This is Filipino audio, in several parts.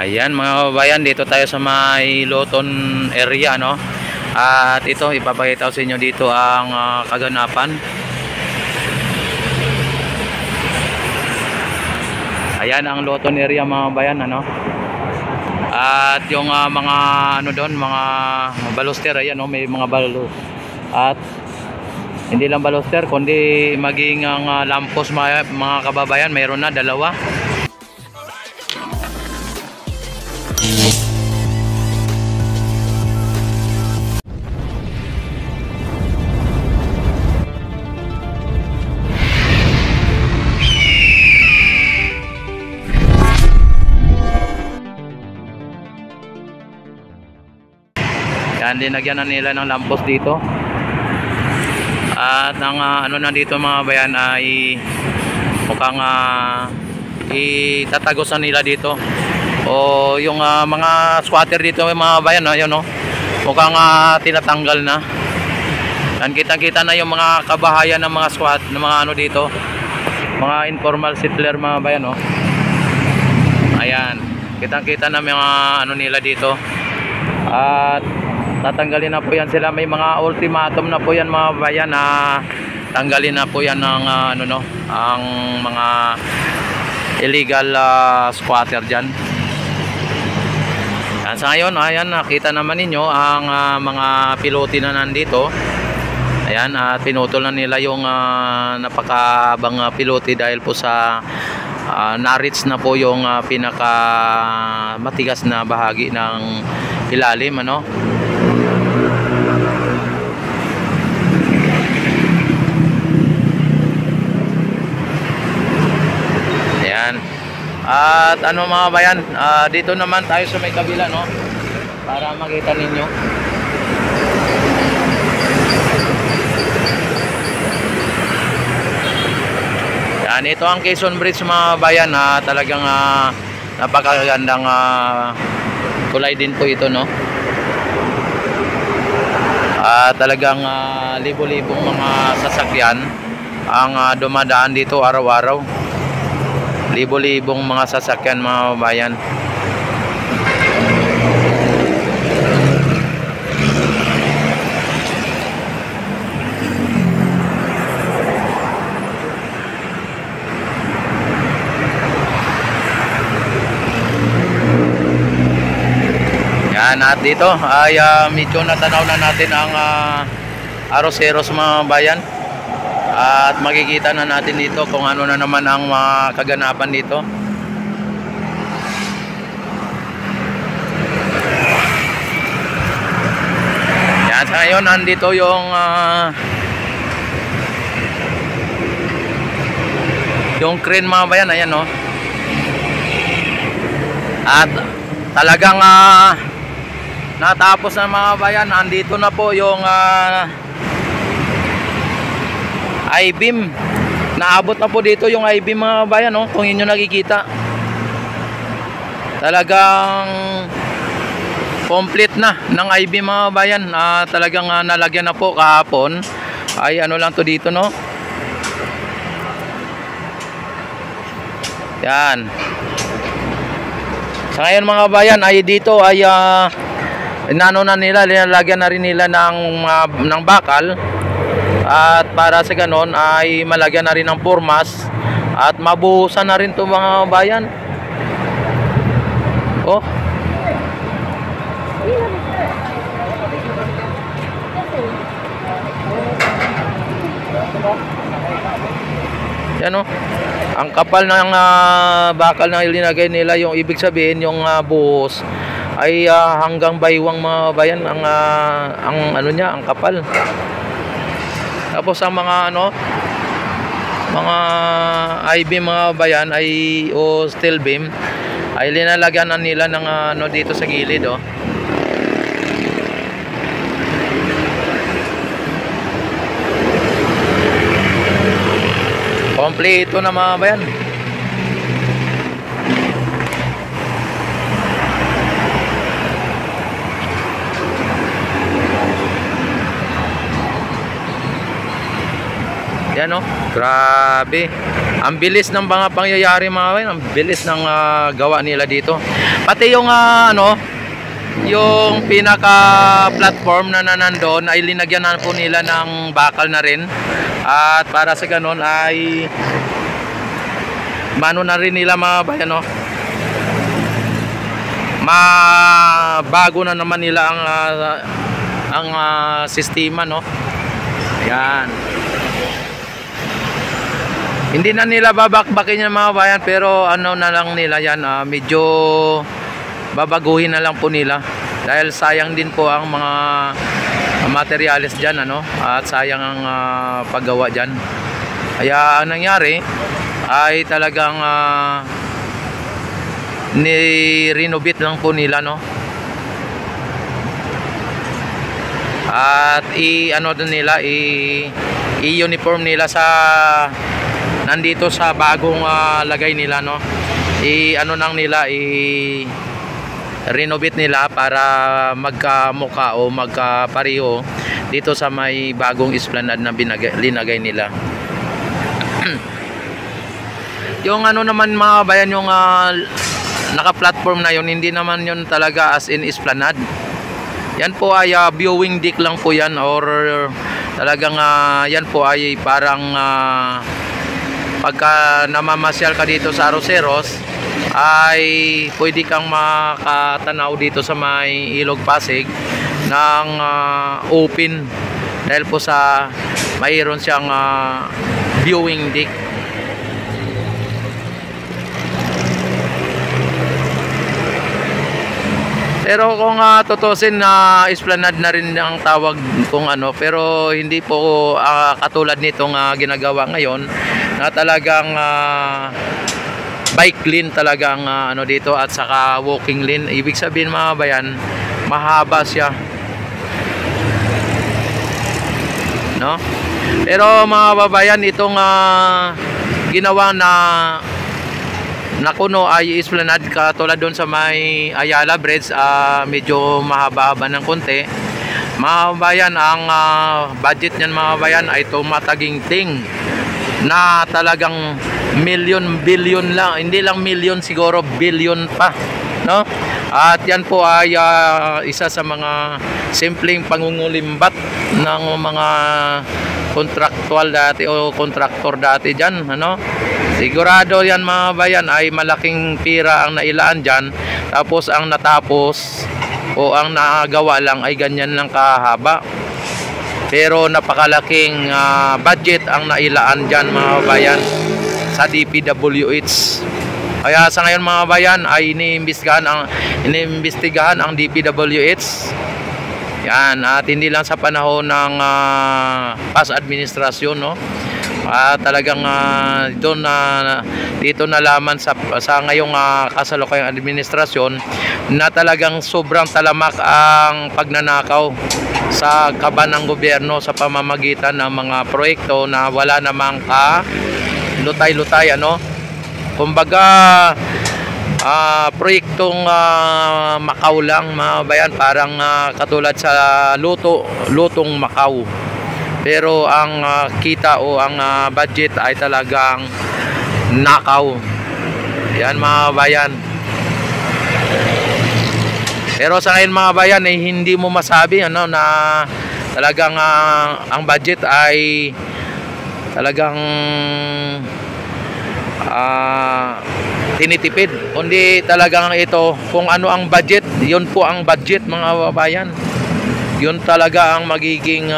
Ayan mga kababayan, dito tayo sa may Loton area, no? At ito, ipapakita ko sa inyo dito ang kaganapan. Ayan ang Loton area mga kababayan, ano? At yung mga ano doon, mga baluster, ayan, no? May mga balos. At hindi lang baluster, kundi maging ang lampos mga kababayan, mayroon na dalawa. Yan, dinagyan na nila ng lampos dito. At ang ano na dito mga bayan ay mukhang itatagosan nila dito. O yung mga squatter dito mga bayan, ayun, no? Mukhang tinatanggal na. Yan, kitang-kita na yung mga kabahayan ng mga squat, ng mga ano dito. Mga informal settler mga bayan, no? Ayan, kitang-kita na mga ano nila dito. At tatanggalin na po yan sila, may mga ultimatum na po yan mga bayan, na tanggalin na po yan ng ano, no, ang mga illegal squatter dyan. Yan, sa ngayon, ayan, nakita naman ninyo ang mga pilote na nandito. Ayan, at pinutol na nila yung napakabang pilote dahil po sa na-reach na po yung pinaka matigas na bahagi ng ilalim, ano. Ayan. At ano mga bayan, dito naman tayo sa may kabila, no, para makita ninyo. Yan, ito ang Quezon Bridge mga bayan, talagang napakagandang kulay din po ito, no. Talagang libo-libong mga sasakyan ang dumadaan dito araw-araw. Libo-libong mga sasakyan mga bayan. Yan, at dito ay medyo natanaw na natin ang Arroceros mga bayan. At makikita na natin dito kung ano na naman ang mga kaganapan dito. Yan, sa ngayon nandito yung crane mga bayan, ayan, no. At talagang natapos na mga bayan. Andito na po yung I-beam. Naabot na po dito yung I-beam mga bayan, no? Kung inyo nakikita, talagang complete na ng I-beam mga bayan. Talagang nalagyan na po kahapon. Ay ano lang to dito, no. Yan. Sa ngayon mga bayan ay dito ay inano na nila, linalagyan na rin nila ng bakal. At para sa ganon ay malagyan na rin ng formas at mabuhusan na rin to mga bayan. Oh. Yan, oh. Ang kapal ng bakal na ilinagay nila, yung ibig sabihin yung buhos ay hanggang baywang mga bayan ang ano niya, ang kapal. Tapos ang mga ano, mga I-beam mga bayan ay o steel beam ay linalagyan na nila ng ano dito sa gilid, oh. Kompleto na mga bayan. Yan, no, Grabe. Ang bilis ng mga pangyayari mga kabayan. Ang bilis ng gawa nila dito. Pati yung yung pinaka platform na nandoon ay linagyan na po nila ng bakal na rin. At para sa ganon ay mano na rin nila mga kabayan, no? Mabago na naman nila ang sistema, no? Ayan. Hindi na nila babakbakin yung mga bayan, pero ano na lang nila yan, medyo babaguhin na lang po nila dahil sayang din po ang mga materials dyan, ano? At sayang ang paggawa dyan. Kaya ang nangyari ay talagang ni-renovate lang po nila, no? At ano din nila, i-uniform nila sa nandito sa bagong lagay nila, no? Ano nang nila, renovate nila para magkamukha o magkapareho dito sa may bagong esplanade na linagay nila. Yung ano naman mga bayan, yung naka-platform na yun, hindi naman yun talaga as in esplanade. Yan po ay viewing deck lang po yan, or talagang yan po ay parang pagka namamasyal ka dito sa Arroceros ay pwede kang makatanaw dito sa may Ilog Pasig ng open, dahil po sa mayroon siyang viewing deck. Pero kung tutusin na esplanade na rin ang tawag kung ano, pero hindi po katulad nitong ginagawa ngayon na talagang bike lane talagang ano dito, at saka walking lane. Ibig sabihin mga bayan, mahaba siya, no? Pero mga babayan, itong ginawa na kuno ay esplanade katulad doon sa may Ayala Bridge, medyo mahaba-haba ng konti. Mga bayan, ang budget niyan mga bayan ay tumataginting na talagang billion lang, hindi lang million, siguro billion pa, no? At yan po ay isa sa mga simpleng pangungulimbat ng mga kontraktual dati o kontraktor dati dyan, ano? Sigurado yan mga bayan ay malaking pira ang nailaan dyan, tapos ang natapos o ang nagawa lang ay ganyan lang kahaba, pero napakalaking budget ang nailaan dyan mga bayan sa DPWH. Kaya sa ngayon mga bayan ay iniimbestigahan ang DPWH. Yan, at hindi lang sa panahon ng past administrasyon, no? Talagang dito nalaman sa ngayong kasalukuyang administrasyon na talagang sobrang talamak ang pagnanakaw sa kaban ng gobyerno sa pamamagitan ng mga proyekto na wala namang lutay-lutay, ano? Kumbaga proyektong Macau lang mga bayan, parang katulad sa lutong Macau, pero ang kita o ang budget ay talagang nakaw. Yan mga bayan. Pero sa ngayon mga bayan ay hindi mo masabi, ano, na talagang ang budget ay talagang tinitipid. Kundi talagang ito, kung ano ang budget, yun po ang budget mga bayan. Yun talaga ang magiging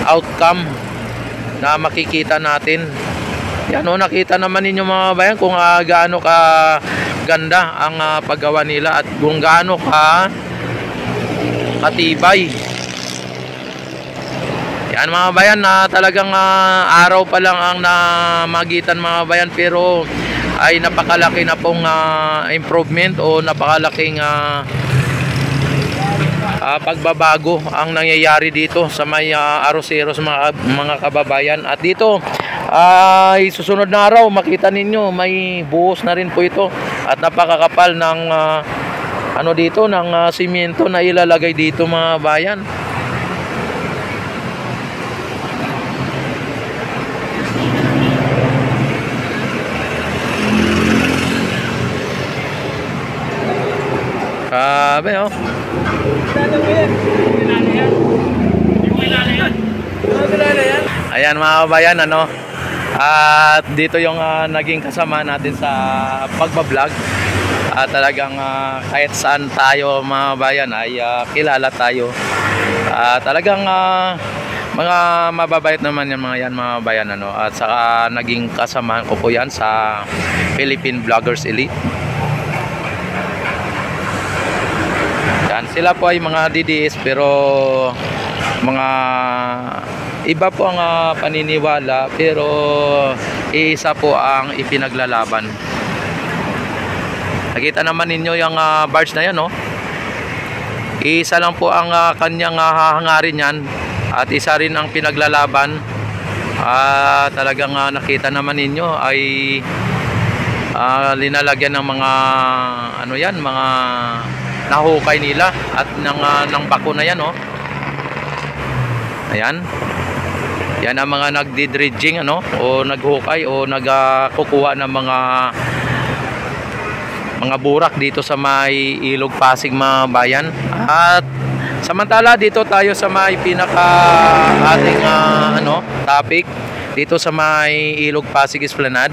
outcome na makikita natin. Yan o, nakita naman ninyo mga bayan kung gaano ka ganda ang paggawa nila at kung gaano ka katibay. Yan mga bayan, na talagang araw pa lang ang namagitan mga bayan, pero ay napakalaki na pong improvement o napakalaking pagbabago ang nangyayari dito sa may Arroceros mga kababayan. At dito ay susunod na araw makita ninyo may buhos na rin po ito, at napakakapal ng ano dito, ng simyento na ilalagay dito mga bayan. Grabe, oh. Ayan mga kabayan, ano. At dito yung naging kasama natin sa pagbablog. At talagang kahit saan tayo mga kabayan ay kilala tayo. Talagang mga mababait naman yan mga kabayan, ano. At saka naging kasamahan ko po yan sa Philippine Vloggers Elite. Yan, sila po ay mga DDS pero mga iba po ang paniniwala pero isa po ang ipinaglalaban. Nakita naman ninyo yung barge na yan, no? Isa lang po ang kanyang hahangarin yan at isa rin ang pinaglalaban. Talagang nakita naman ninyo ay linalagyan ng mga ano yan, mga nahukay nila at ng bako na yan, no? Ayan. Yan ang mga nagdi-dredging, ano, o naghukay o nagkukuha ng mga burak dito sa may Ilog Pasig mga bayan. At samantala dito tayo sa may pinaka ating topic dito sa may Ilog Pasig Esplanade.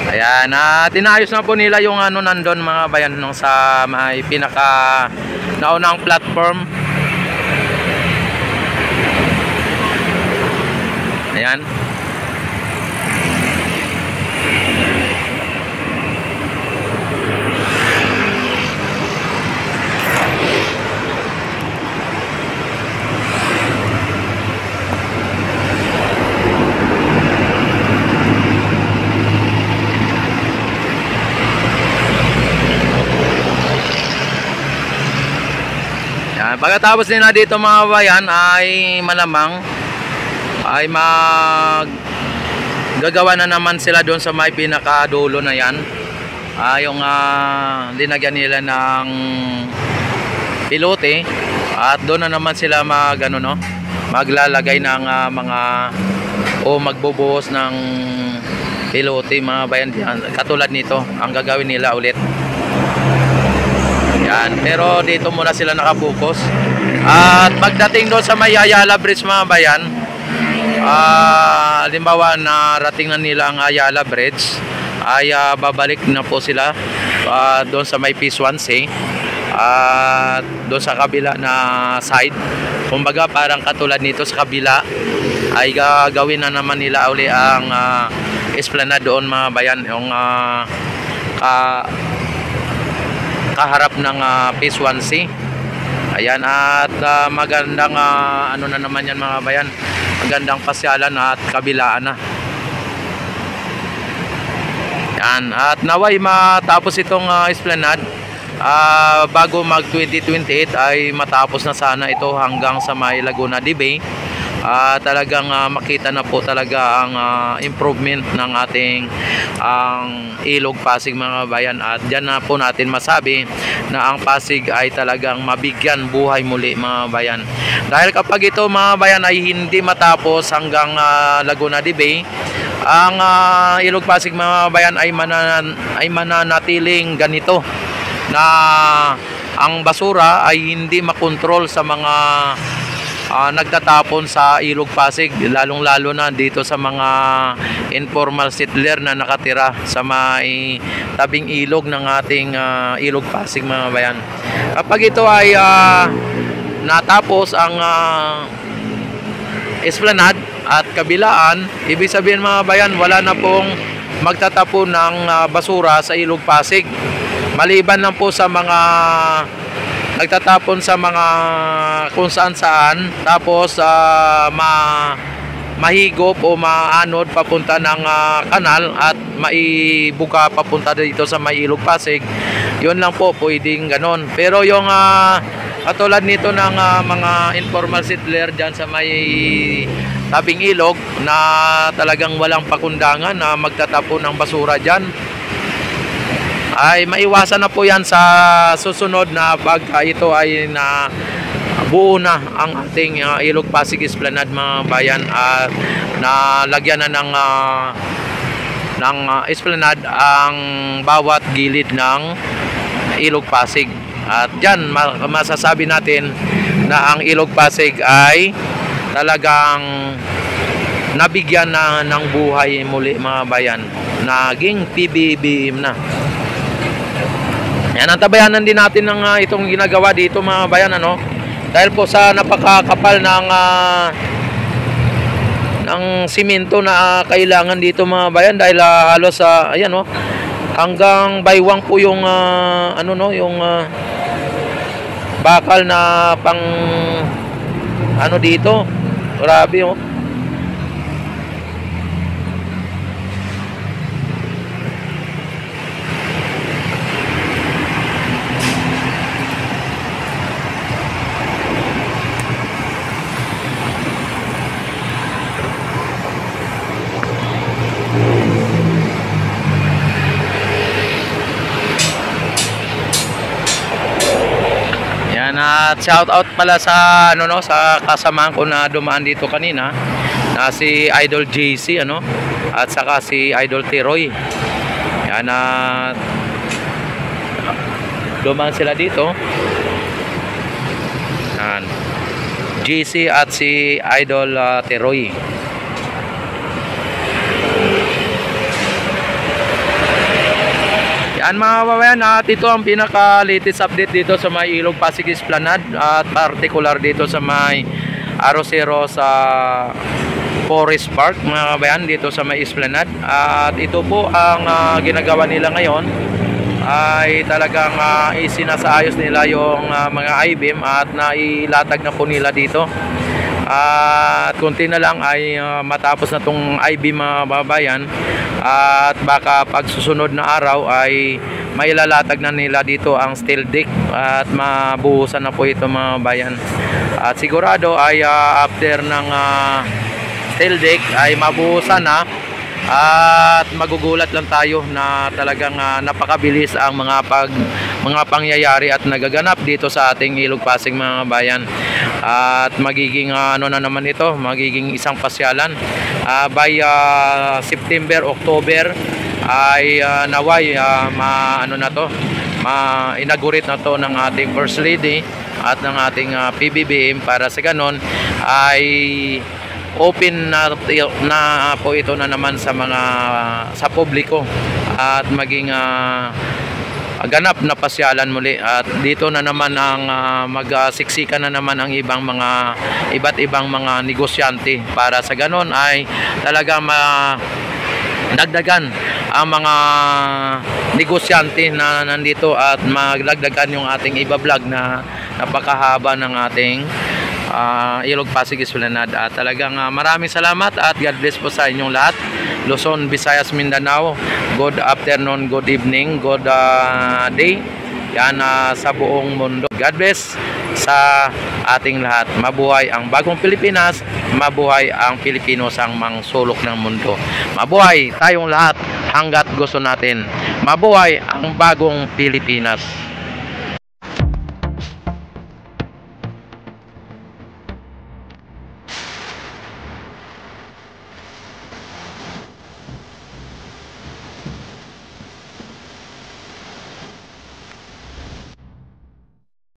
Ayan, tinayos na po nila yung nandun mga bayan nung sa may pinaka naunang platform. Ayan. Pagkatapos nila dito mga bayan ay malamang ay gagawa na naman sila doon sa may pinakadulo na yan. Yung linagyan nila ng pilote at doon na naman sila maglalagay ng mga o magbubuhos ng pilote mga bayan. Katulad nito ang gagawin nila ulit. Yan, pero dito muna sila nakapokus. At pagdating doon sa may Ayala Bridge mga bayan, halimbawa na rating na nila ang Ayala Bridge, ay babalik na po sila doon sa may Phase 1C at doon sa kabila na side. Kumbaga parang katulad nito sa kabila ay gagawin na naman nila uli ang esplanade doon mga bayan, yung kaharap ng Phase 1C. Ayan, at magandang na naman yan mga bayan, magandang pasyalan at kabilaan na yan. At naway matapos itong esplanade bago mag 2028 ay matapos na sana ito hanggang sa may Laguna de Bay. Talagang makita na po talaga ang improvement ng ating Ilog Pasig mga bayan. At dyan na po natin masabi na ang Pasig ay talagang mabigyan buhay muli mga bayan. Dahil kapag ito mga bayan ay hindi matapos hanggang Laguna de Bay, ang Ilog Pasig mga bayan ay mananatiling ganito na ang basura ay hindi makontrol sa mga nagtatapon sa Ilog Pasig, lalong lalo na dito sa mga informal settler na nakatira sa may tabing ilog ng ating Ilog Pasig mga bayan. Kapag ito ay natapos ang esplanade at kabilaan, ibig sabihin mga bayan, wala na pong magtatapon ng basura sa Ilog Pasig, maliban lang po sa mga nagtatapon sa mga kung saan tapos mahigop o maanod papunta ng kanal at maibuka papunta dito sa may Ilog Pasig. Yun lang po, pwedeng ganon. Pero yung katulad nito ng mga informal settler dyan sa may tabing ilog na talagang walang pakundangan na magtatapon ng basura dyan, ay maiwasan na po yan sa susunod na pag ito ay buo na ang ating Ilog Pasig Esplanade mga bayan, at nalagyan na ng esplanade ang bawat gilid ng Ilog Pasig. At dyan masasabi natin na ang Ilog Pasig ay talagang nabigyan na ng buhay muli mga bayan, naging PBBM na. Yan, antabayanan din natin ng itong ginagawa dito mga bayan, ano, dahil po sa napakakapal ng simento na kailangan dito mga bayan, dahil halos ayan, no, hanggang baywang po yung yung bakal na pang dito, grabe, oh. At shout out pala sa sa kasamahan ko na dumaan dito kanina, na si Idol JC at saka si Idol Tiroy. Yan, at dumaan sila dito. Yan, JC at si Idol Tiroy. Yan mga kababayan, at ito ang pinaka-latest update dito sa may Ilog Pasig Esplanade, at particular dito sa may Arroceros sa Forest Park mga kababayan, dito sa may Esplanade. At ito po ang ginagawa nila ngayon, ay talagang isinasaayos nila yung mga I-beam at nailatag na po nila dito. At konti na lang ay matapos na tong I-beam mga babayan, at baka pag susunod na araw ay mailalatag na nila dito ang steel deck at mabuhusan na po ito mga bayan. At sigurado ay after ng steel deck ay mabuhusan na, at magugulat lang tayo na talagang napakabilis ang mga pangyayari at nagaganap dito sa ating Ilog Pasig mga bayan. At magiging na naman ito, magiging isang pasyalan by September, October ay naway ma-inaugurate na to ng ating First Lady at ng ating PBBM, para sa ganon ay open na po ito na naman sa publiko, at maging ganap na pasyalan muli. At dito na naman ang magsiksikan na naman ang iba't ibang mga negosyante, para sa ganon ay talaga dagdagan ang mga negosyante na nandito, at magdagdagan yung ating iba-vlog na napakahaba ng ating Ilog Pasig Esplanade. At talagang maraming salamat at God bless po sa inyong lahat. Luzon, Visayas, Mindanao, good afternoon, good evening, good day. Yan sa buong mundo. God bless sa ating lahat. Mabuhay ang bagong Pilipinas, mabuhay ang Pilipino sa mangsulok ng mundo. Mabuhay tayong lahat hanggat gusto natin. Mabuhay ang bagong Pilipinas.